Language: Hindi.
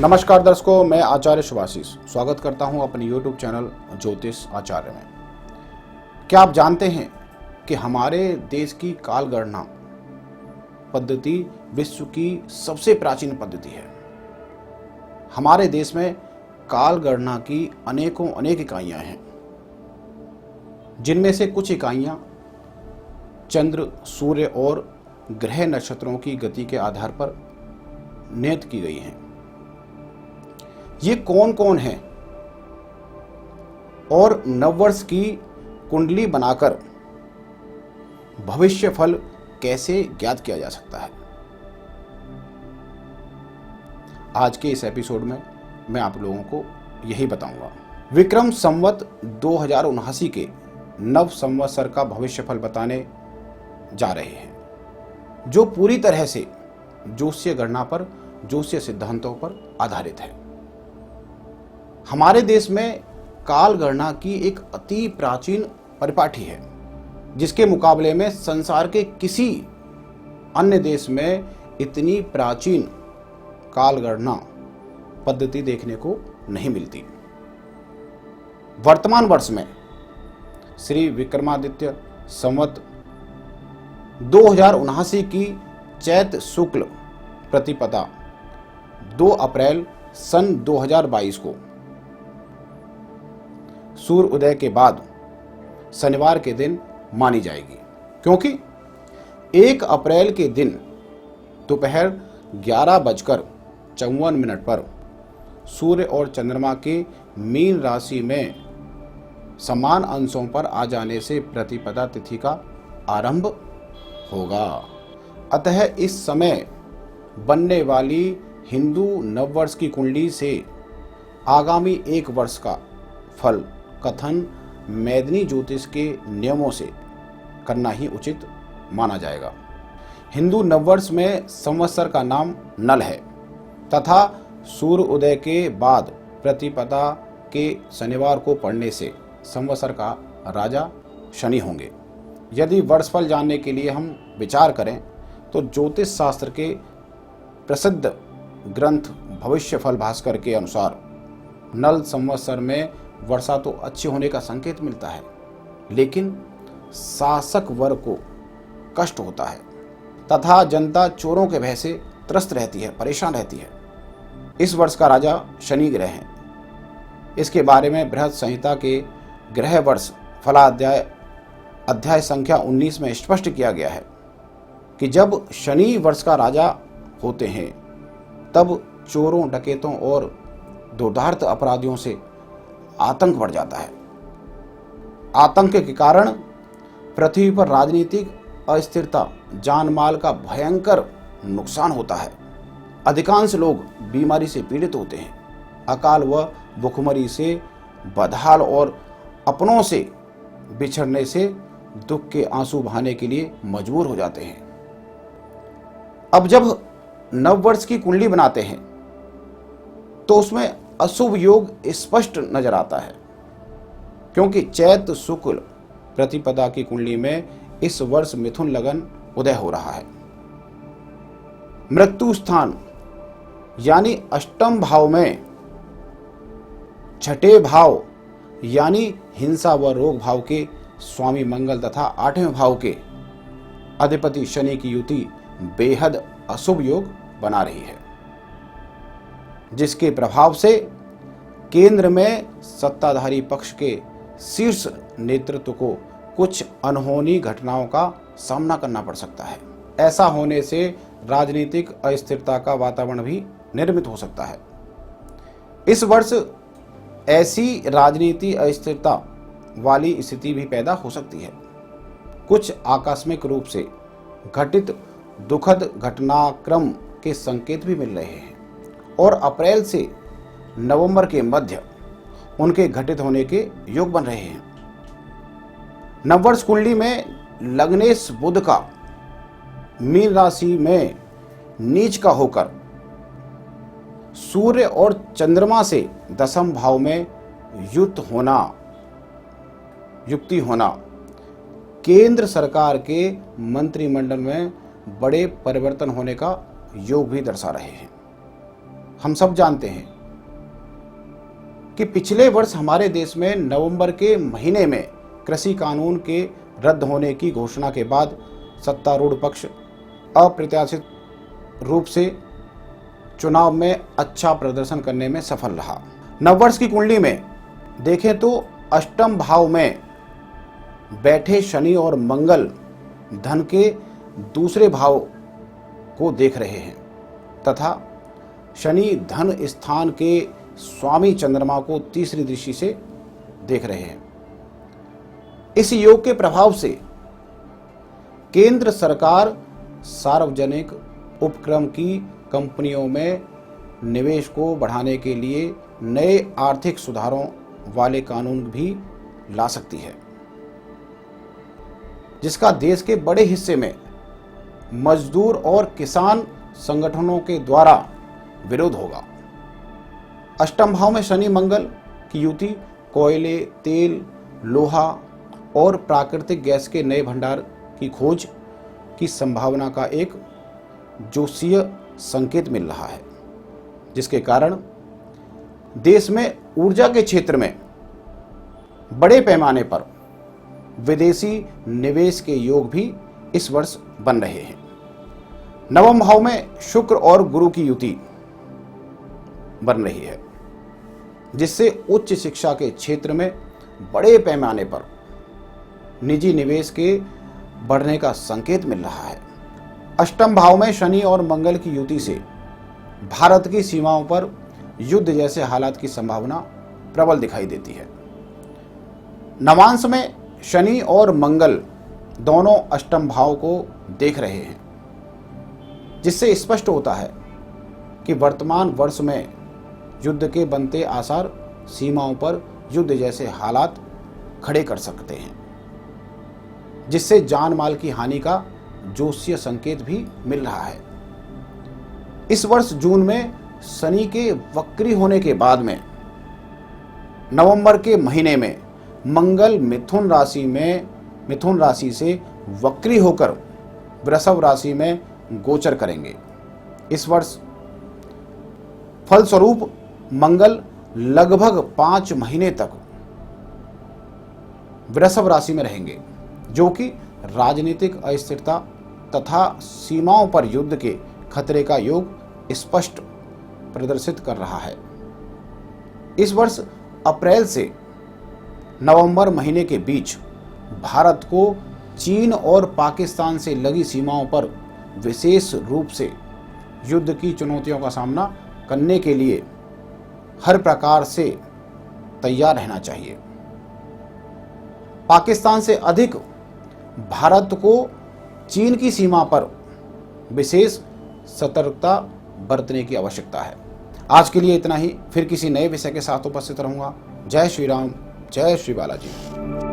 नमस्कार दर्शकों, मैं आचार्य शुभाशीष स्वागत करता हूं अपने YouTube चैनल ज्योतिष आचार्य में। क्या आप जानते हैं कि हमारे देश की काल गणना पद्धति विश्व की सबसे प्राचीन पद्धति है। हमारे देश में काल गणना की अनेक इकाइयां हैं, जिनमें से कुछ इकाइयां चंद्र, सूर्य और ग्रह नक्षत्रों की गति के आधार पर नियत की गई हैं। ये कौन कौन है और नववर्ष की कुंडली बनाकर भविष्य फल कैसे ज्ञात किया जा सकता है, आज के इस एपिसोड में मैं आप लोगों को यही बताऊंगा। विक्रम संवत 2079 के नव संवत्सर का भविष्य फल बताने जा रहे हैं, जो पूरी तरह से ज्योतिषीय गणना पर, ज्योतिषीय सिद्धांतों पर आधारित है। हमारे देश में काल गणना की एक अति प्राचीन परिपाठी है, जिसके मुकाबले में संसार के किसी अन्य देश में इतनी प्राचीन काल गणना पद्धति देखने को नहीं मिलती। वर्तमान वर्ष में श्री विक्रमादित्य संवत 2079 की चैत शुक्ल प्रतिपदा 2 अप्रैल सन 2022 को सूर्य उदय के बाद शनिवार के दिन मानी जाएगी, क्योंकि 1 अप्रैल के दिन दोपहर 11:54 पर सूर्य और चंद्रमा के मीन राशि में समान अंशों पर आ जाने से प्रतिपदा तिथि का आरंभ होगा। अतः इस समय बनने वाली हिंदू नववर्ष की कुंडली से आगामी 1 वर्ष का फल कथन मैदिनी ज्योतिष के नियमों से करना ही उचित माना जाएगा। हिंदू नववर्ष में संवत्सर का नाम नल है तथा सूर्य उदय के बाद प्रतिपदा के शनिवार को पड़ने से संवत्सर का राजा शनि होंगे। यदि वर्षफल जानने के लिए हम विचार करें तो ज्योतिष शास्त्र के प्रसिद्ध ग्रंथ भविष्यफल भास्कर के अनुसार नल संवत्सर में वर्षा तो अच्छी होने का संकेत मिलता है, लेकिन शासक वर्ग को कष्ट होता है तथा जनता चोरों के भय से त्रस्त रहती है, परेशान रहती है। इस वर्ष का राजा शनि ग्रह है। इसके बारे में बृहद संहिता के ग्रह वर्ष फलाध्याय अध्याय संख्या 19 में स्पष्ट किया गया है कि जब शनि वर्ष का राजा होते हैं तब चोरों, डकैतों और दुर्धार्त अपराधियों से आतंक बढ़ जाता है। आतंक के कारण पृथ्वी पर राजनीतिक अस्थिरता, जान माल का भयंकर नुकसान होता है। अधिकांश लोग बीमारी से पीड़ित होते हैं। अकाल व भुखमरी से बदहाल और अपनों से बिछड़ने से दुख के आंसू बहाने के लिए मजबूर हो जाते हैं। अब जब नववर्ष की कुंडली बनाते हैं तो उसमें अशुभ योग स्पष्ट नजर आता है, क्योंकि चैत शुक्ल प्रतिपदा की कुंडली में इस वर्ष मिथुन लगन उदय हो रहा है। मृत्यु स्थान यानी अष्टम भाव में, छठे भाव यानी हिंसा व रोग भाव के स्वामी मंगल तथा 8वें भाव के अधिपति शनि की युति बेहद अशुभ योग बना रही है, जिसके प्रभाव से केंद्र में सत्ताधारी पक्ष के शीर्ष नेतृत्व को कुछ अनहोनी घटनाओं का सामना करना पड़ सकता है। ऐसा होने से राजनीतिक अस्थिरता का वातावरण भी निर्मित हो सकता है। इस वर्ष ऐसी राजनीति अस्थिरता वाली स्थिति भी पैदा हो सकती है। कुछ आकस्मिक रूप से घटित दुखद घटनाक्रम के संकेत भी मिल रहे हैं और अप्रैल से नवंबर के मध्य उनके घटित होने के योग बन रहे हैं। नववर्ष कुंडली में लग्नेश बुध का मीन राशि में नीच का होकर सूर्य और चंद्रमा से दशम भाव में युक्ति होना केंद्र सरकार के मंत्रिमंडल में बड़े परिवर्तन होने का योग भी दर्शा रहे हैं। हम सब जानते हैं कि पिछले वर्ष हमारे देश में नवंबर के महीने में कृषि कानून के रद्द होने की घोषणा के बाद सत्तारूढ़ पक्ष अप्रत्याशित रूप से चुनाव में अच्छा प्रदर्शन करने में सफल रहा। नववर्ष की कुंडली में देखें तो अष्टम भाव में बैठे शनि और मंगल धन के दूसरे भाव को देख रहे हैं तथा शनि धन स्थान के स्वामी चंद्रमा को तीसरी दृष्टि से देख रहे हैं। इस योग के प्रभाव से केंद्र सरकार सार्वजनिक उपक्रम की कंपनियों में निवेश को बढ़ाने के लिए नए आर्थिक सुधारों वाले कानून भी ला सकती है, जिसका देश के बड़े हिस्से में मजदूर और किसान संगठनों के द्वारा विरोध होगा। अष्टम भाव में शनि मंगल की युति कोयले, तेल, लोहा और प्राकृतिक गैस के नए भंडार की खोज की संभावना का एक ज्योतिषीय संकेत मिल रहा है, जिसके कारण देश में ऊर्जा के क्षेत्र में बड़े पैमाने पर विदेशी निवेश के योग भी इस वर्ष बन रहे हैं। नवम भाव में शुक्र और गुरु की युति बन रही है, जिससे उच्च शिक्षा के क्षेत्र में बड़े पैमाने पर निजी निवेश के बढ़ने का संकेत मिल रहा है। अष्टम भाव में शनि और मंगल की युति से भारत की सीमाओं पर युद्ध जैसे हालात की संभावना प्रबल दिखाई देती है। नवांश में शनि और मंगल दोनों अष्टम भाव को देख रहे हैं, जिससे स्पष्ट होता है कि वर्तमान वर्ष में युद्ध के बनते आसार सीमाओं पर युद्ध जैसे हालात खड़े कर सकते हैं, जिससे जान माल की हानि का ज्योतिषीय संकेत भी मिल रहा है। इस वर्ष जून में शनि के वक्री होने के बाद में नवंबर के महीने में मंगल मिथुन राशि से वक्री होकर वृषभ राशि में गोचर करेंगे। इस वर्ष फलस्वरूप मंगल लगभग 5 महीने तक वृषभ राशि में रहेंगे, जो कि राजनीतिक अस्थिरता तथा सीमाओं पर युद्ध के खतरे का योग स्पष्ट प्रदर्शित कर रहा है। इस वर्ष अप्रैल से नवंबर महीने के बीच भारत को चीन और पाकिस्तान से लगी सीमाओं पर विशेष रूप से युद्ध की चुनौतियों का सामना करने के लिए हर प्रकार से तैयार रहना चाहिए। पाकिस्तान से अधिक भारत को चीन की सीमा पर विशेष सतर्कता बरतने की आवश्यकता है। आज के लिए इतना ही, फिर किसी नए विषय के साथ उपस्थित रहूंगा। जय श्री राम, जय श्री बालाजी।